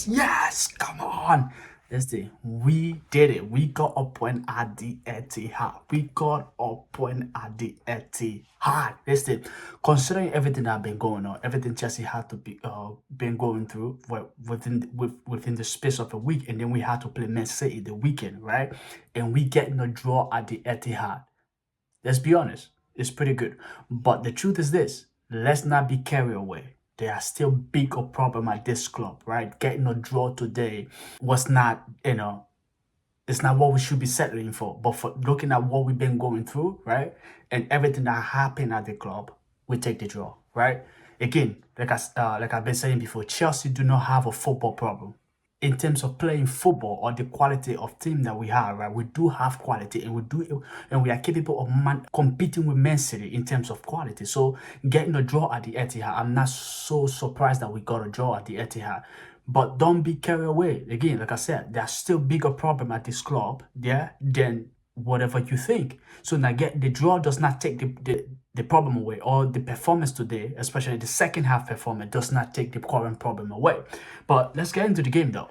Yes, come on. Listen, we did it. We got a point at the Etihad. We got a point at the Etihad. Listen, considering everything that been going on, everything Chelsea had to be been going through within the space of a week, and then we had to play Man City the weekend, right? And we getting a draw at the Etihad. Let's be honest, it's pretty good. But the truth is this, let's not be carried away. There are still bigger problem at this club, right? Getting a draw today was not, it's not what we should be settling for. But for looking at what we've been going through, right? And everything that happened at the club, we take the draw, right? Again, like I've been saying before, Chelsea do not have a football problem in terms of playing football or the quality of team that we have, right? We do have quality, and we are capable of competing with Man City in terms of quality. So getting a draw at the Etihad, I'm not so surprised that we got a draw at the Etihad. But don't be carried away. Again, like I said, there's still bigger problem at this club, yeah, than whatever you think. So now the draw does not take the problem away, or the performance today, especially the second half performance, does not take the current problem away. But let's get into the game though.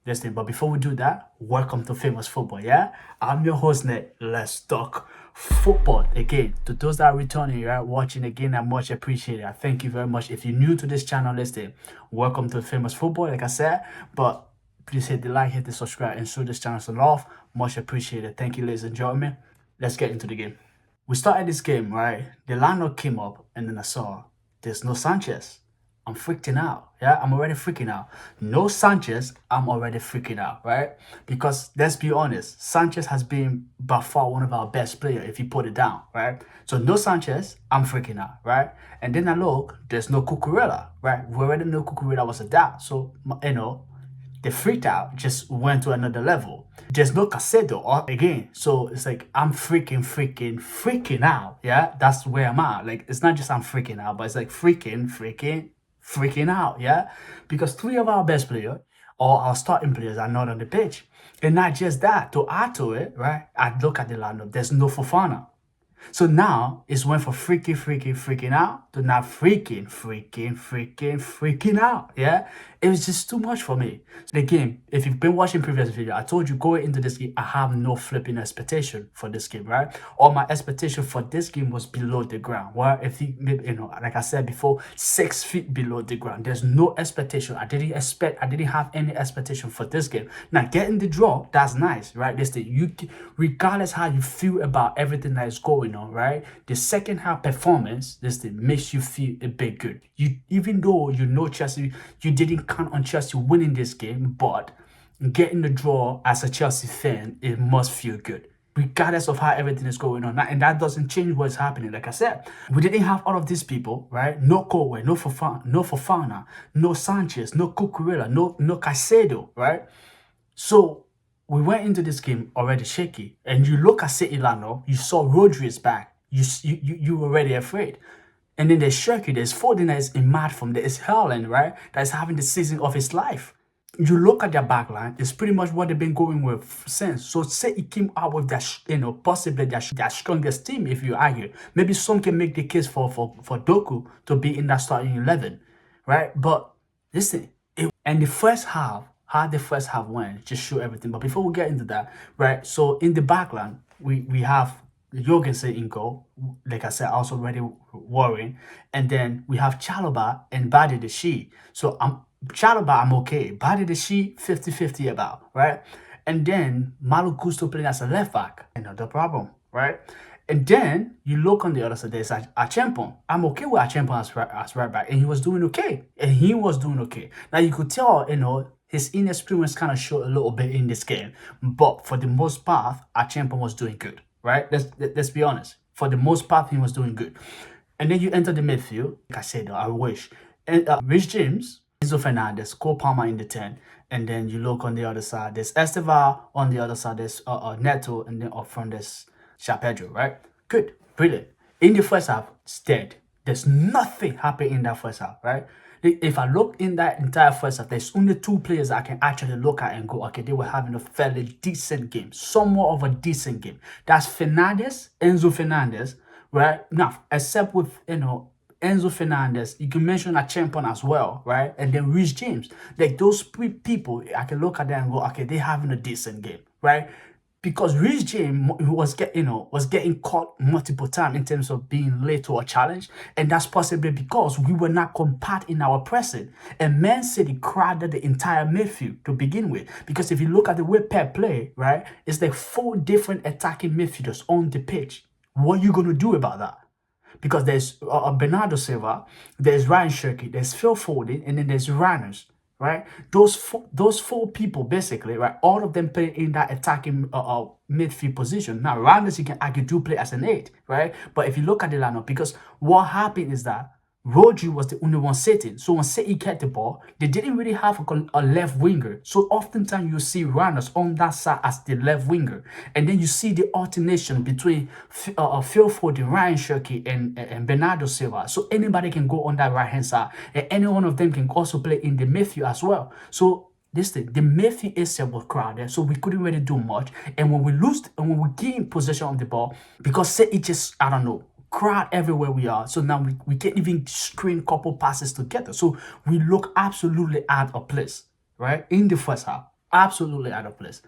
Listen, but before we do that, welcome to Famous Football, yeah? I'm your host, Ned. Let's talk football. Again, to those that are returning, right, watching again, I much appreciate it. I thank you very much. If you're new to this channel, listen, welcome to Famous Football, like I said. But please hit the like, hit the subscribe, and show this channel some love. Much appreciated. Thank you, ladies and gentlemen. Let's get into the game. We started this game, right? The lineup came up, and then I saw there's no Sanchez. I'm freaking out. Yeah, I'm already freaking out. No Sanchez, I'm already freaking out, right? Because let's be honest, Sanchez has been by far one of our best players if you put it down, right? So no Sanchez, I'm freaking out, right? And then I look, there's no Cucurella, right? We already know Cucurella was a dad. So, the freaked out just went to another level. There's no Casedo again. So it's like I'm freaking out. Yeah, that's where I'm at. Like it's not just I'm freaking out, but it's like freaking out. Yeah, because three of our best players or our starting players are not on the pitch. And not just that, to add to it, right? I look at the lineup, there's no Fofana. So now it's went from freaking out to now freaking out. Yeah, it was just too much for me. So the game, if you've been watching previous video, I told you going into this game, I have no flipping expectation for this game, right? Or my expectation for this game was below the ground. Where if like I said before, 6 feet below the ground. There's no expectation. I didn't have any expectation for this game. Now getting the draw, that's nice, right? Regardless how you feel about everything that is going on, right? The second half performance, this thing makes you feel a bit good. Even though you know Chelsea, you didn't count on Chelsea winning this game, but getting the draw as a Chelsea fan, it must feel good regardless of how everything is going on. And that doesn't change what's happening. Like I said, we didn't have all of these people, right? No Kowe, no Fofana, no Sanchez, no Cucurella, no Caicedo, right? So we went into this game already shaky. And you look at City lineup, you saw Rodri's back. You were already afraid. And then there's Shirky, there's Foden that is in mad form, there's Haaland, right? That is having the season of his life. You look at their backline, it's pretty much what they've been going with since. So say it came out with that, possibly their strongest team, if you argue. Maybe some can make the case for Doku to be in that starting 11, right? But listen, and the first half, how the first half went, just show everything. But before we get into that, right? So in the backline, we have Jorgensen in goal. Like I said, also already worrying. And then we have Chalobah and Badi Deshi. So Chalobah, I'm okay. Badi Deshi, 50-50 about, right? And then Malo Gusto playing as a left back. Another problem, right? And then you look on the other side, there's Acheampong. I'm okay with Acheampong as right back, and he was doing okay. Now you could tell, his inexperience kind of showed a little bit in this game. But for the most part, Acheampong was doing good, right? Let's be honest. For the most part, he was doing good. And then you enter the midfield. Like I said, I wish. And Rich James, Enzo Fernandez, Cole Palmer in the 10. And then you look on the other side, there's Estevao. On the other side, there's Neto. And then up front, there's Pedro, right? Good, brilliant. In the first half, it's dead. There's nothing happening in that first half, right? If I look in that entire first half, there's only 2 players I can actually look at and go, okay, they were having a fairly decent game, somewhat of a decent game. That's Enzo Fernandez, right? Now, except with, Enzo Fernandez, you can mention a champion as well, right? And then Rich James. Like those people, I can look at them and go, okay, they're having a decent game, right? Because Rich James was getting caught multiple times in terms of being late to a challenge, and that's possibly because we were not compact in our pressing. And Man City crowded the entire midfield to begin with. Because if you look at the way Pep play, right, it's like 4 different attacking midfielders on the pitch. What are you gonna do about that? Because there's Bernardo Silva, there's Ryan Cherki, there's Phil Foden, and then there's Ranners, right? Those four people basically, right? All of them play in that attacking midfield position. Now, Ranners, you can argue, do play as an 8, right? But if you look at the lineup, because what happened is that Rodri was the only one sitting. So when City get the ball, they didn't really have a left winger. So oftentimes you see runners on that side as the left winger. And then you see the alternation between Phil Foden, Ryan Cherki, and Bernardo Silva. So anybody can go on that right-hand side. And any one of them can also play in the midfield as well. So the midfield itself was crowded, so we couldn't really do much. And when we gain possession of the ball, because City just, I don't know, crowd everywhere we are. So now we can't even screen couple passes together. So we look absolutely out of place, right? In the first half, absolutely out of place.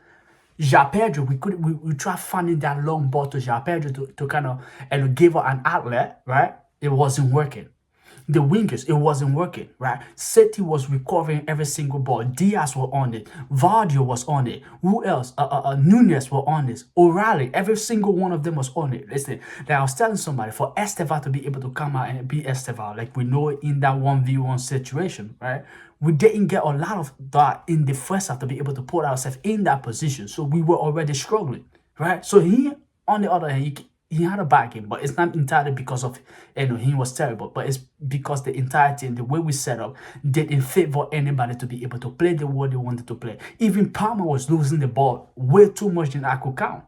João Pedro, we tried finding that long ball to João Pedro to kind of give her an outlet, right? It wasn't working. The wingers, it wasn't working, right? City was recovering every single ball. Diaz was on it. Vardy was on it. Who else? Nunez was on this. O'Reilly, every single one of them was on it. Listen, like I was telling somebody, for Estevao to be able to come out and be Estevao, like we know in that 1v1 situation, right? We didn't get a lot of that in the first half to be able to put ourselves in that position. So we were already struggling, right? So he, on the other hand, he had a bad game, but it's not entirely because of, he was terrible, but it's because the entire team, the way we set up, didn't favor anybody to be able to play the way they wanted to play. Even Palmer was losing the ball way too much than I could count.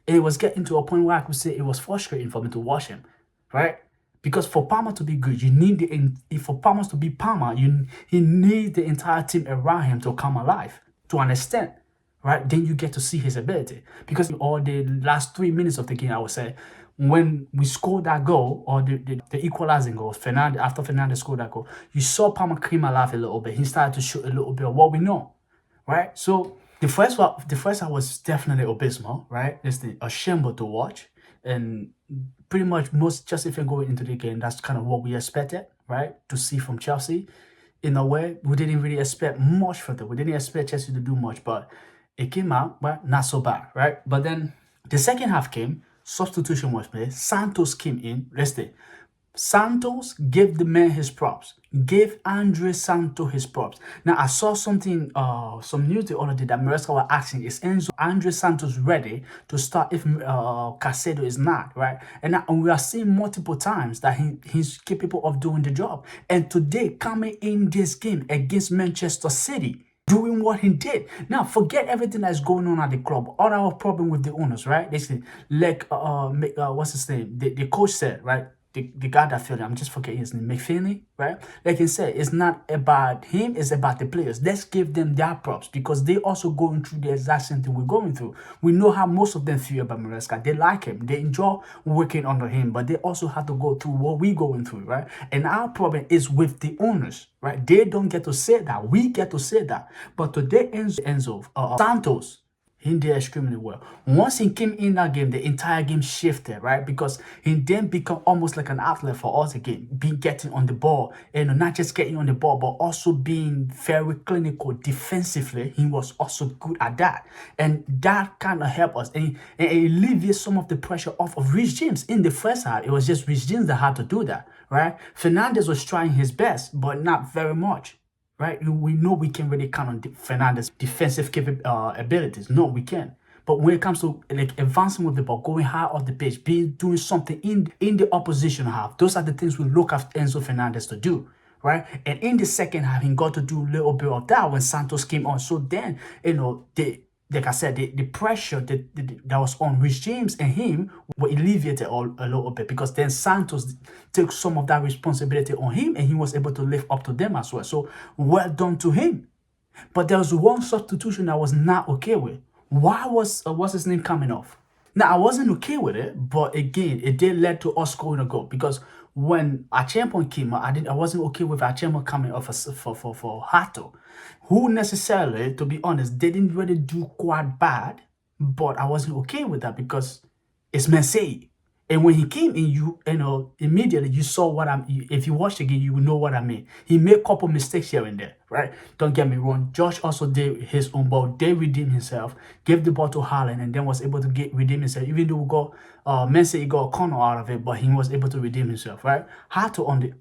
And it was getting to a point where I could say it was frustrating for me to watch him, right? Because for Palmer to be good, you need for Palmer to be Palmer, he needs the entire team around him to come alive to an extent. Right, then you get to see his ability. Because all the last 3 minutes of the game, I would say, when we scored that goal, or the equalizing goal, after Fernandez scored that goal, you saw Palmer came alive a little bit. He started to shoot a little bit of what we know, right? So the first half was definitely abysmal, right? It's a shamble to watch, and pretty much just even going into the game, that's kind of what we expected, right, to see from Chelsea. In a way, we didn't really expect much from them. We didn't expect Chelsea to do much, but it came out, but not so bad, right? But then the second half came, substitution was made, Santos came in. Listen, Santos gave the man his props, gave Andre Santos his props. Now, I saw something, some news the other day that Maresca were asking, is Andre Santos ready to start if Caicedo is not, right? And we are seeing multiple times that he's capable of doing the job. And today, coming in this game against Manchester City, doing what he did. Now, forget everything that's going on at the club. All our problem with the owners, right? They say, like, what's his name? The coach said, right? The guy that failed, I'm just forgetting his name, McFinney, right? Like he said, it's not about him, it's about the players. Let's give them their props because they also going through the exact same thing we're going through. We know how most of them feel about Maresca. They like him, they enjoy working under him, but they also have to go through what we're going through, right? And our problem is with the owners, right? They don't get to say that. We get to say that. But today, Enzo Santos, he did extremely well. Once he came in that game, the entire game shifted, right? Because he then become almost like an athlete for us again, getting on the ball, and not just getting on the ball, but also being very clinical defensively. He was also good at that, and that kind of helped us and alleviate some of the pressure off of Rich James. In the first half, it was just Rich James that had to do that, right? Fernandez was trying his best, but not very much. Right, we know we can really count on Fernandez's defensive abilities. No, we can't. But when it comes to like advancing with the ball, going high off the pitch, doing something in the opposition half, those are the things we look at Enzo Fernandez to do. Right, and in the second half, he got to do a little bit of that when Santos came on. So then, like I said, the pressure that was on Rich James and him were alleviated a little bit because then Santos took some of that responsibility on him and he was able to live up to them as well. So well done to him. But there was one substitution I was not okay with. Why was what's his name coming off? Now, I wasn't okay with it, but again, it did lead to us scoring a goal because when Achempo came, I wasn't okay with Achempo coming off for Hato, who necessarily, to be honest, didn't really do quite bad, but I wasn't okay with that because it's Mensei. And when he came in, you know, immediately you saw what if you watched again, you will know what I mean. He made a couple mistakes here and there, right? Don't get me wrong. Josh also did his own ball. They redeemed himself, gave the ball to Haaland, and then was able to redeem himself. Even though we got Messi, he got a corner out of it, but he was able to redeem himself, right? Hato on the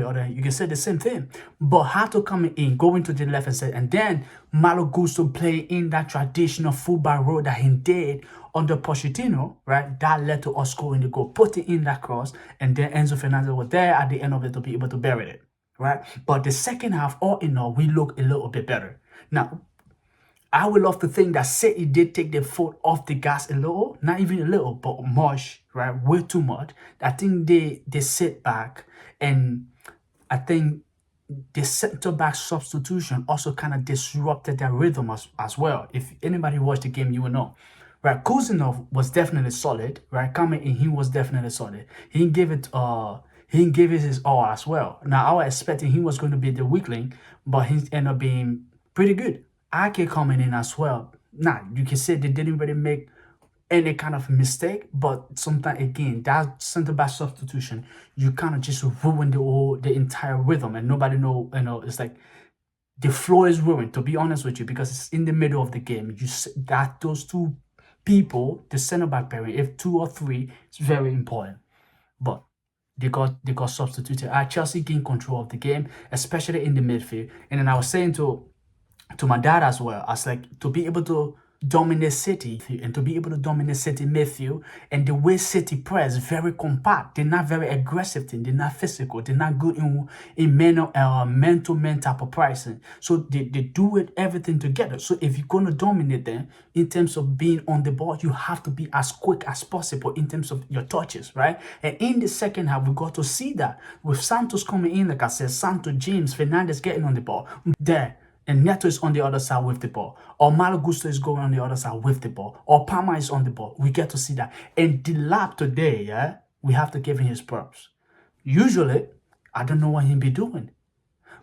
other hand, you can say the same thing. But Hato coming in, going to the left and side, and then Malo Gusto playing in that traditional football role that he did under Pochettino, right? That led to us scoring the goal, putting in that cross, and then Enzo Fernandez was there at the end of it to be able to bury it, right? But the second half, all in all, we look a little bit better. Now, I would love to think that City did take their foot off the gas a little, not even a little, but much, right? Way too much. I think they sit back, and I think the center back substitution also kind of disrupted their rhythm as well. If anybody watched the game, you will know. Right, Kuzinov was definitely solid. Right, coming in, he was definitely solid. He gave it his all as well. Now I was expecting he was going to be the weak link, but he ended up being pretty good. Ake coming in as well. Now you can say they didn't really make any kind of mistake, but sometimes again that center back substitution, you kind of just ruin the entire rhythm, and nobody know. You know, it's like the flow is ruined. To be honest with you, because it's in the middle of the game. That those two people, the center back pairing, if two or three, it's very important. But they got substituted. Chelsea gained control of the game, especially in the midfield. And then I was saying to my dad as well, I was like, to be able to dominate City and to be able to dominate City midfield, and the way City press, very compact. They're not very aggressive thing. They're not physical. They're not good in man-to-man type of pricing. So they do it everything together. So if you're going to dominate them in terms of being on the ball, you have to be as quick as possible in terms of your touches, right? And in the second half, we got to see that with Santos coming in, like I said, Santos, James, Fernandez getting on the ball there. And Neto is on the other side with the ball, or Malo Gusto is going on the other side with the ball, or Palmer is on the ball. We get to see that. And Delap today, yeah, we have to give him his props. Usually, I don't know what he'll be doing.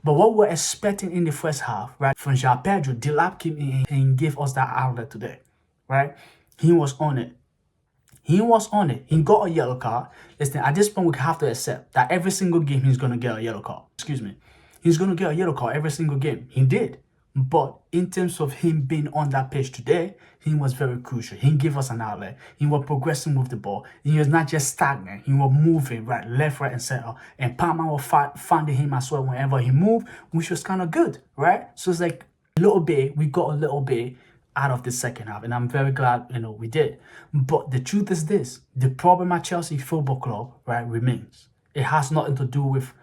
But what we're expecting in the first half, right, from João Pedro, Delap came in and gave us that outlet today, right? He was on it. He was on it. He got a yellow card. Listen, at this point, we have to accept that every single game he's going to get a yellow card. Excuse me. He's going to get a yellow card every single game. He did. But in terms of him being on that pitch today, he was very crucial. He gave us an outlet. He was progressing with the ball. He was not just stagnant. He was moving right, left, right, and center. And Palmer was finding him as well whenever he moved, which was kind of good, right? So it's like a little bit, we got a little bit out of the second half, and I'm very glad, we did. But the truth is this: the problem at Chelsea Football Club, right, remains. It has nothing to do with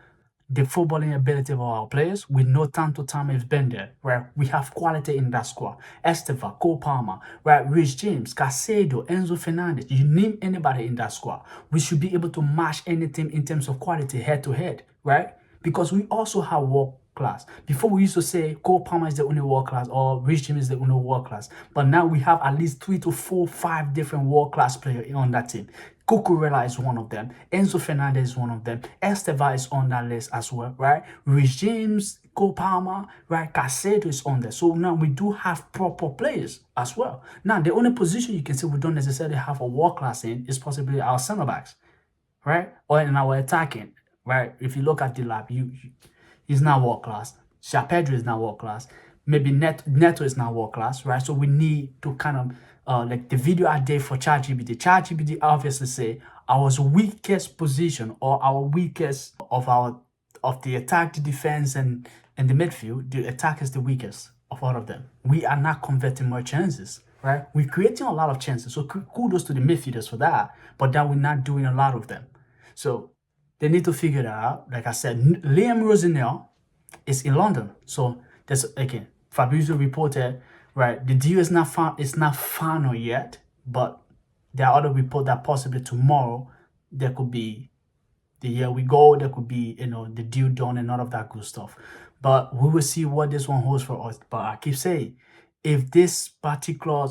the footballing ability of our players. We know time to time it's been there, right? We have quality in that squad. Esteva, Cole Palmer, right? Rich James, Casado, Enzo Fernandez. You name anybody in that squad. We should be able to match anything in terms of quality head to head, right? Because we also have world class. Before we used to say Cole Palmer is the only world class or Rich James is the only world class. But now we have at least 3 to 4, 5 different world class players on that team. Cucurella is one of them. Enzo Fernandez is one of them. Esteva is on that list as well, right? Rich James, Cole Palmer, right? Casado is on there. So now we do have proper players as well. Now, the only position you can say we don't necessarily have a world class in is possibly our center backs, right? Or in our attacking, right? If you look at Delap, he's not world class. João Pedro is not world class. Maybe Neto is not world class, right? So we need to kind of like the video I did for ChatGPT obviously say our weakest position or our weakest of the attack, the defense, and the midfield. The attack is the weakest of all of them. We are not converting more chances, right? We're creating a lot of chances. So kudos to the midfielders for that, but that we're not doing a lot of them. So they need to figure that out. Like I said, Liam Rosenell is in London. So there's again, Fabrizio reported, right, the deal is not final yet, but there are other reports that possibly tomorrow there could be the year we go, there could be, the deal done and all of that good stuff. But we will see what this one holds for us. But I keep saying, if this particular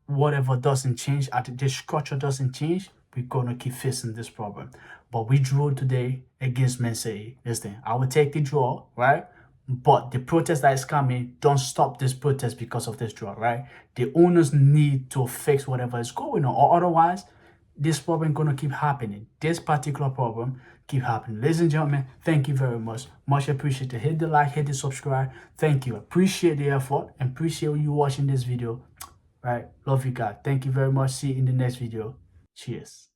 whatever doesn't change, this structure doesn't change, we're gonna keep facing this problem. But we drew today against Man City. Listen, I will take the draw, right? But the protest that is coming, don't stop this protest because of this draw, right? The owners need to fix whatever is going on, or otherwise, this problem gonna keep happening. This particular problem keep happening. Ladies and gentlemen, thank you very much. Much appreciated. Hit the like, hit the subscribe. Thank you. Appreciate the effort and appreciate you watching this video. Right? Love you guys. Thank you very much. See you in the next video. Cheers.